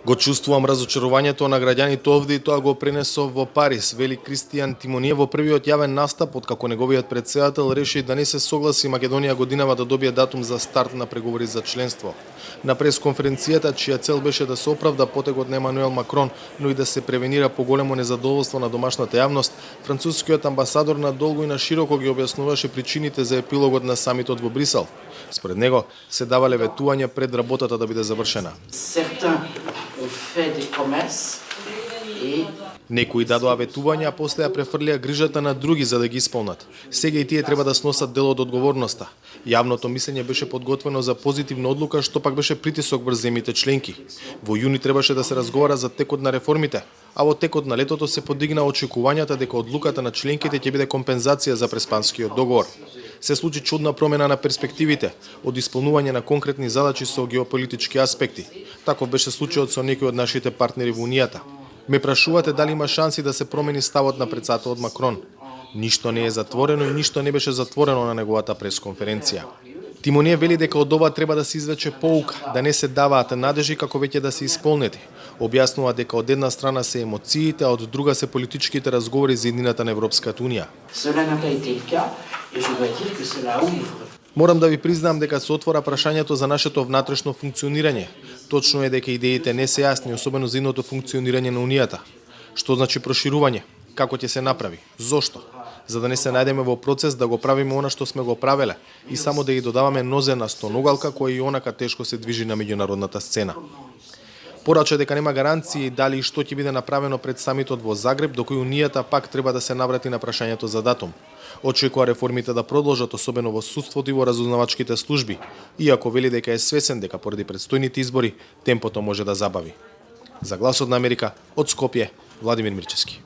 Го чувствувам разочарувањето на граѓаните овде и тоа го пренесов во Париз, вели Кристијан Тимоние во првиот јавен настап откако неговиот претседател реши да не се согласи Македонија годинава да добие датум за старт на преговори за членство. На пресконференцијата, чија цел беше да се оправда потегот на Емануел Макрон, но и да се превенира поголемо незадоволство на домашната јавност, францускиот амбасадор надолго и на широко ги објаснуваше причините за епилогот на самитот во Брисел. Според него се давале ветувања пред работата да биде завршена. Некои дадоа ветувања, а после ја префрлија грижата на други за да ги исполнат. Сега и тие треба да сносат дел од одговорноста. Јавното мислење беше подготвено за позитивна одлука, што пак беше притисок врз земјите членки. Во јуни требаше да се разговара за текот на реформите, а во текот на летото се подигна очекувањата дека одлуката на членките ќе биде компензација за преспанскиот договор. Се случи чудна промена на перспективите, од исполнување на конкретни задачи со геополитички аспекти. Таков беше случајот со некои од нашите партнери во Унијата. Ме прашувате дали има шанси да се промени ставот на претседателот Макрон. Ништо не е затворено и ништо не беше затворено на неговата пресконференција. Тимоние вели дека од ова треба да се извлече поука, да не се даваат надежи како веќе да се исполнети. Објаснува дека од една страна се емоциите, а од друга се политичките разговори за иднината на Европската Унија. Морам да ви признам дека се отвора прашањето за нашето внатрешно функционирање. Точно е дека идеите не се јасни, особено за идното функционирање на Унијата. Што значи проширување? Како ќе се направи? Зошто? За да не се најдеме во процес да го правиме она што сме го правеле и само да ја додаваме нозе на стоногалка која и онака тешко се движи на меѓународната сцена. Порача дека нема гаранции дали и што ќе биде направено пред самитот во Загреб, докој Унијата пак треба да се наврати на прашањето за датум. Очекува реформите да продолжат, особено во судството и во разузнавачките служби, иако вели дека е свесен дека поради предстојните избори темпото може да забави. За Гласот на Америка, од Скопје, Владимир Мирчевски.